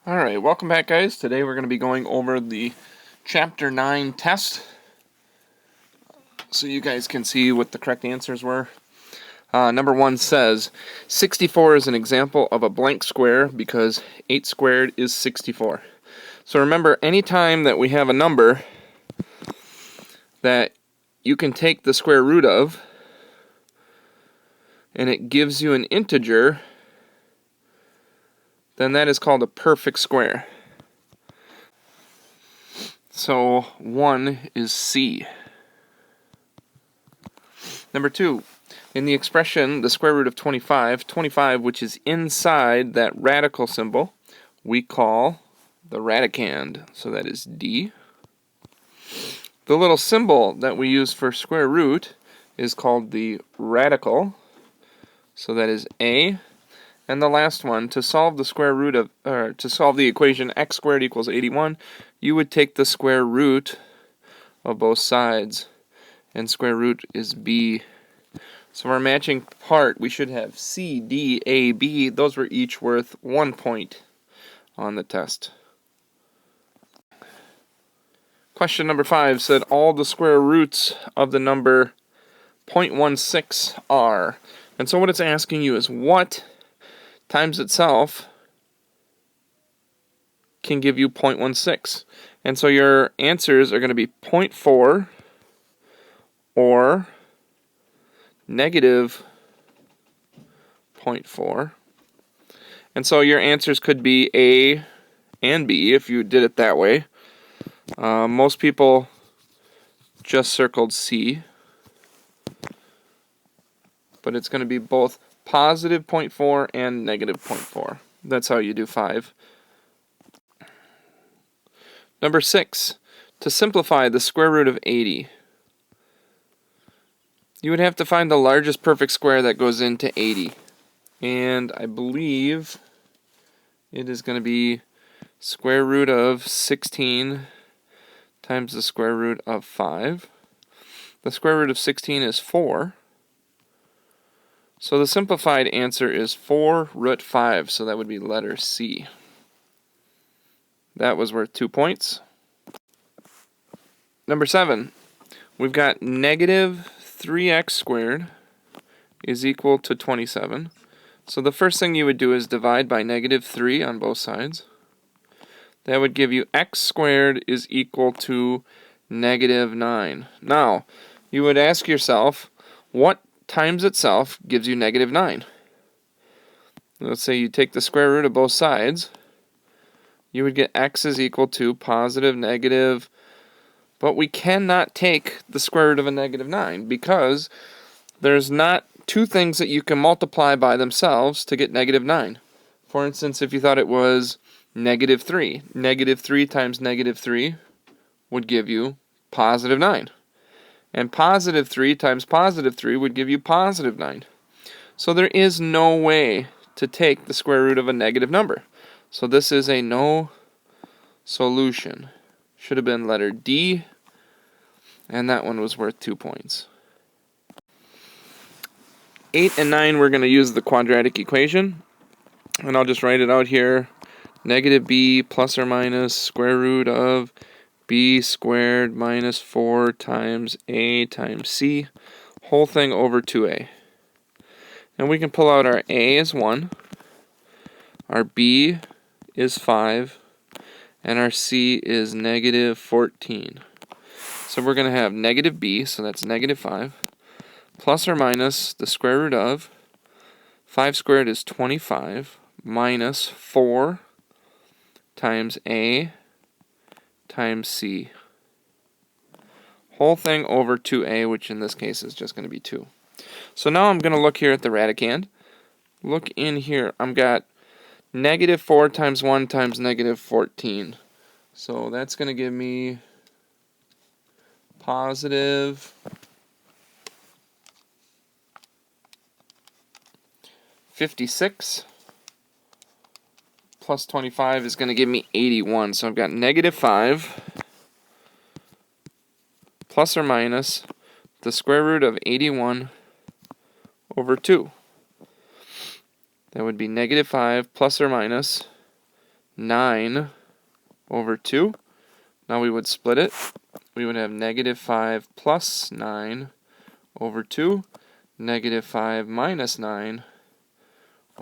Alright, welcome back, guys. Today we're going to be going over the Chapter 9 test so you guys can see what the correct answers were. Number 1 says, 64 is an example of a blank square because 8 squared is 64. So remember, anytime that we have a number that you can take the square root of and it gives you an integer, then that is called a perfect square. So 1 is C. Number 2, in the expression the square root of 25, which is inside that radical symbol, we call the radicand. So that is D. The little symbol that we use for square root is called the radical. So that is A. And the last one, to solve the square root of, to solve the equation x squared equals 81, you would take the square root of both sides, and square root is B. So our matching part, we should have C, D, A, B. Those were each worth 1 point on the test. Question number 5 said all the square roots of the number 0.16 are. And so what it's asking you is what times itself can give you 0.16. And so your answers are going to be 0.4 or negative 0.4. And so your answers could be A and B if you did it that way. Most people just circled C, but it's going to be both positive 0.4 and negative 0.4. That's how you do 5. Number 6, to simplify the square root of 80, you would have to find the largest perfect square that goes into 80. And I believe it is going to be square root of 16 times the square root of 5. The square root of 16 is 4. So the simplified answer is 4 root 5, so that would be letter C. That was worth 2 points. Number 7, we've got negative 3x squared is equal to 27. So the first thing you would do is divide by negative 3 on both sides. That would give you x squared is equal to negative 9. Now, you would ask yourself, what times itself gives you negative 9? Let's say you take the square root of both sides. You would get x is equal to positive, negative, but we cannot take the square root of a negative 9 because there's not two things that you can multiply by themselves to get negative 9. For instance, if you thought it was negative 3, negative 3 times negative 3 would give you positive 9. And positive 3 times positive 3 would give you positive 9. So there is no way to take the square root of a negative number. So this is a no solution. Should have been letter D, and that one was worth 2 points. 8 and 9, we're going to use the quadratic equation, and I'll just write it out here. Negative b plus or minus square root of b squared minus 4 times a times c, whole thing over 2a. And we can pull out our a is 1, our b is 5, and our c is negative 14. So we're going to have negative b, so that's negative 5, plus or minus the square root of 5 squared is 25, minus 4 times a times c. Whole thing over 2a, which in this case is just going to be 2. So now I'm going to look here at the radicand. Look in here. I've got negative 4 times 1 times negative 14. So that's going to give me positive 56 plus 25 is going to give me 81. So I've got negative 5 plus or minus the square root of 81 over 2. That would be negative 5 plus or minus 9 over 2. Now we would split it. We would have negative 5 plus 9 over 2, negative 5 minus 9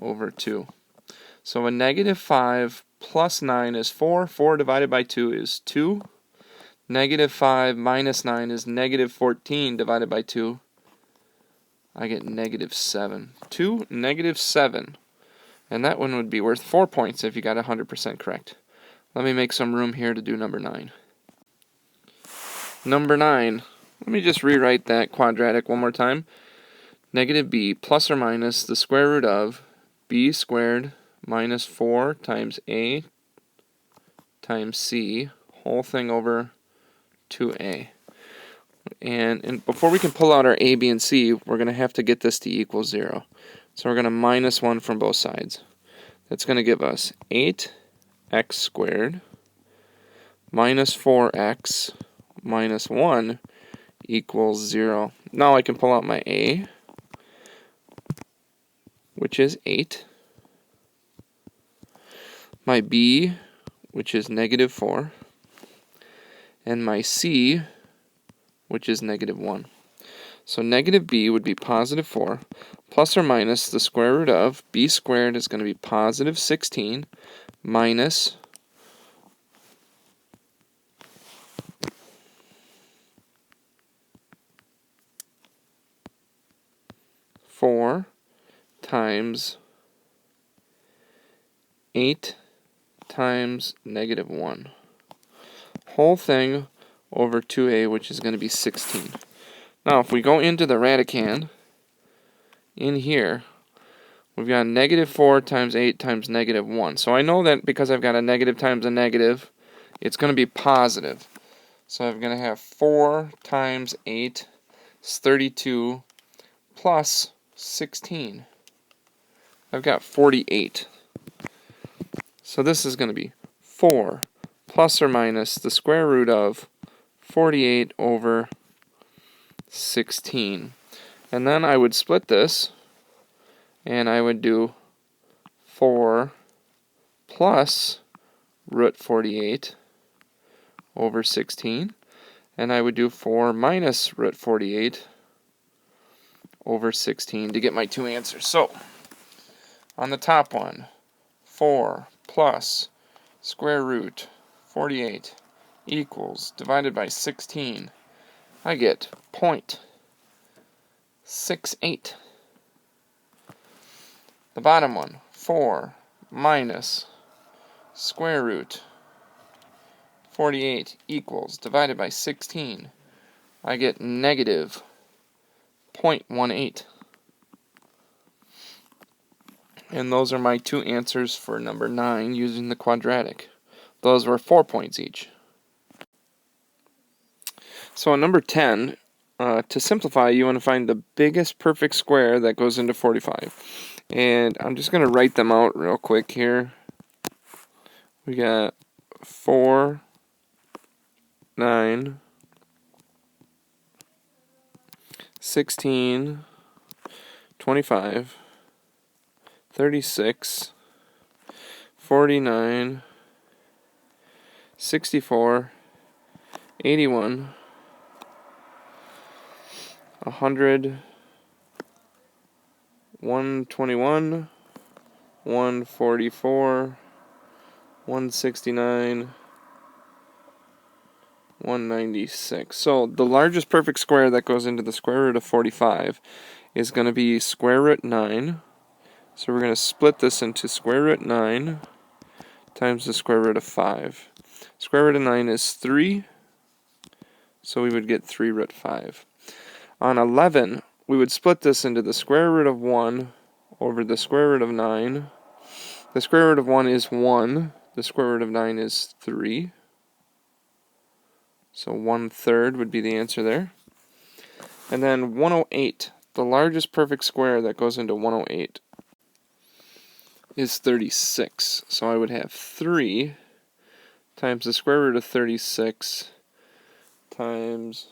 over 2. So a negative 5 plus 9 is 4. 4 divided by 2 is 2. Negative 5 minus 9 is negative 14 divided by 2. I get negative 7. 2, negative 7. And that one would be worth 4 points if you got 100% correct. Let me make some room here to do number 9. Number 9. Let me just rewrite that quadratic one more time. Negative b plus or minus the square root of b squared minus 4 times a times c, whole thing over 2a. And before we can pull out our a, b, and c, we're going to have to get this to equal 0. So we're going to minus 1 from both sides. That's going to give us 8x squared minus 4x minus 1 equals 0. Now I can pull out my a, which is 8, my b, which is negative 4, and my c, which is negative 1. So negative b would be positive 4, plus or minus the square root of b squared is going to be positive 16, minus 4 times 8 times negative 1. Whole thing over 2a, which is going to be 16. Now, if we go into the radicand, in here, we've got negative 4 times 8 times negative 1. So I know that because I've got a negative times a negative, it's going to be positive. So I'm going to have 4 times 8 is 32 plus 16. I've got 48. So this is going to be 4 plus or minus the square root of 48 over 16. And then I would split this, and I would do 4 plus root 48 over 16. And I would do 4 minus root 48 over 16 to get my two answers. So, on the top one, 4 plus square root 48 equals, divided by 16, I get 0.68. The bottom one, 4 minus square root 48 equals, divided by 16, I get negative 0.18. And those are my two answers for number 9 using the quadratic. Those were 4 points each. So on number 10, to simplify, you want to find the biggest perfect square that goes into 45. And I'm just going to write them out real quick here. We got 4, 9, 16, 25, 36, 49, 64, 81, 100, 121, 144, 169, 196. So the largest perfect square that goes into the square root of 45 is going to be square root 9. So we're going to split this into square root 9 times the square root of 5. Square root of 9 is 3, so we would get 3 root 5. On 11, we would split this into the square root of 1 over the square root of 9. The square root of 1 is 1. The square root of 9 is 3. So 1/3 would be the answer there. And then 108, the largest perfect square that goes into 108 is 36. So I would have 3 times the square root of 36 times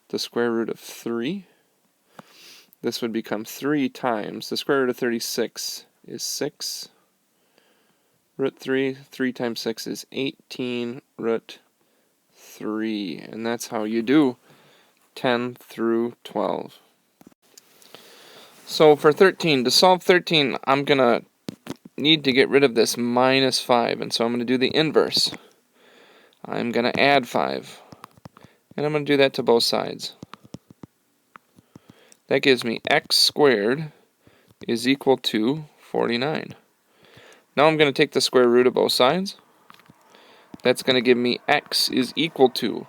the square root of 3. This would become 3 times the square root of 36 is 6 Root 3, 3 times 6 is 18 root 3. And that's how you do 10 through 12. So for 13, to solve 13, I'm going to need to get rid of this minus 5. And so I'm going to do the inverse. I'm going to add 5. And I'm going to do that to both sides. That gives me x squared is equal to 49. Now I'm going to take the square root of both sides. That's going to give me x is equal to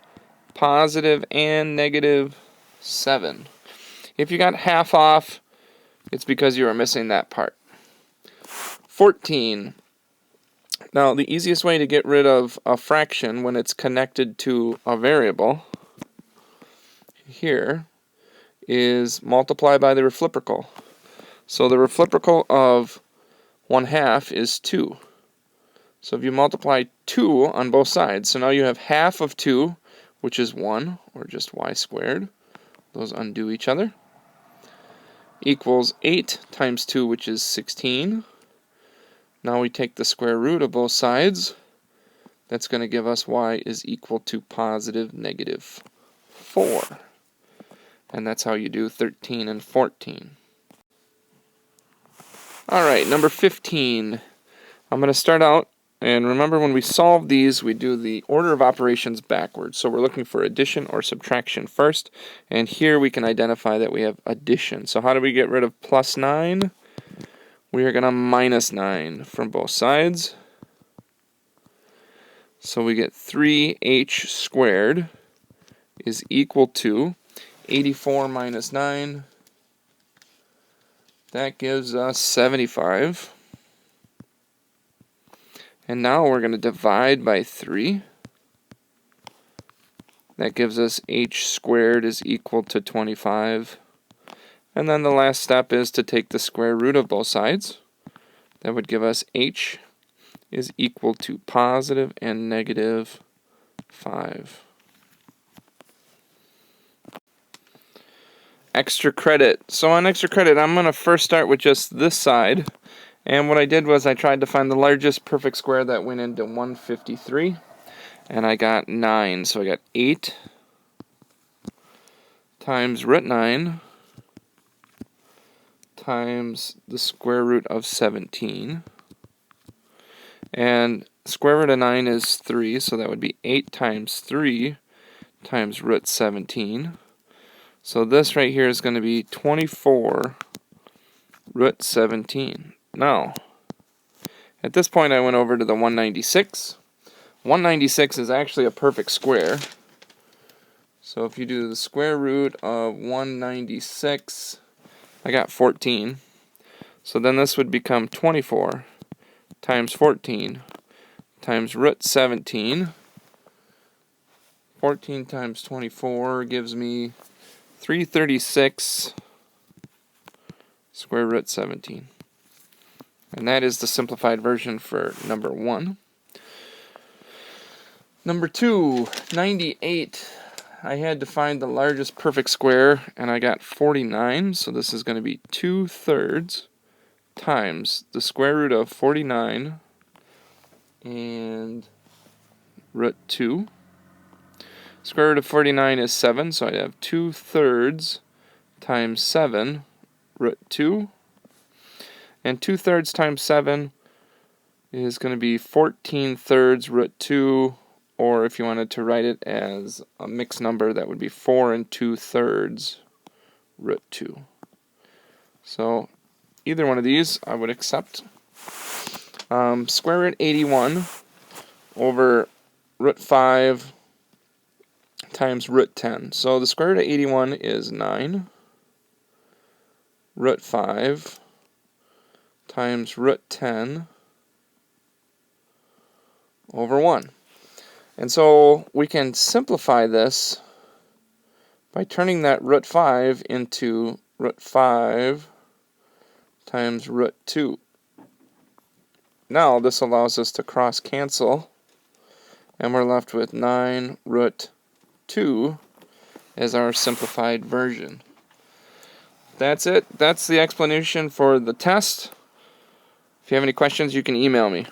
positive and negative 7. If you got half off, it's because you were missing that part. 14. Now the easiest way to get rid of a fraction when it's connected to a variable here is multiply by the reciprocal. So the reciprocal of 1/2 is 2. So if you multiply 2 on both sides, so now you have half of 2, which is 1, or just y squared. Those undo each other. Equals 8 times 2, which is 16. Now we take the square root of both sides. That's going to give us y is equal to positive negative 4. And that's how you do 13 and 14. Alright, number 15. I'm going to start out, and remember when we solve these, we do the order of operations backwards. So we're looking for addition or subtraction first, and here we can identify that we have addition. So how do we get rid of plus 9? We are going to minus 9 from both sides. So we get 3h squared is equal to 84 minus 9. That gives us 75. And now we're going to divide by 3. That gives us h squared is equal to 25. And then the last step is to take the square root of both sides. That would give us h is equal to positive and negative 5. Extra credit. So on extra credit, I'm going to first start with just this side. And what I did was I tried to find the largest perfect square that went into 153. And I got 9. So I got 8 times root 9 times the square root of 17. And square root of 9 is 3, so that would be 8 times 3 times root 17. So this right here is going to be 24 root 17. Now, at this point I went over to the 196. 196 is actually a perfect square. So if you do the square root of 196, I got 14. So then this would become 24 times 14 times root 17. 14 times 24 gives me 336 square root 17. And that is the simplified version for number 1. Number 2, 98. I had to find the largest perfect square, and I got 49. So this is going to be 2/3 times the square root of 49 and root 2. Square root of 49 is 7, so I have 2/3 times 7 root 2. And 2/3 times 7 is going to be 14/3 root 2, or if you wanted to write it as a mixed number, that would be 4 2/3 root 2. So either one of these I would accept. Square root 81 over root 5 times root 10. So the square root of 81 is 9. Root 5 times root 10 over 1. And so we can simplify this by turning that root 5 into root 5 times root 2. Now this allows us to cross cancel, and we're left with 9 root 2 as our simplified version. That's it. That's the explanation for the test. If you have any questions, you can email me.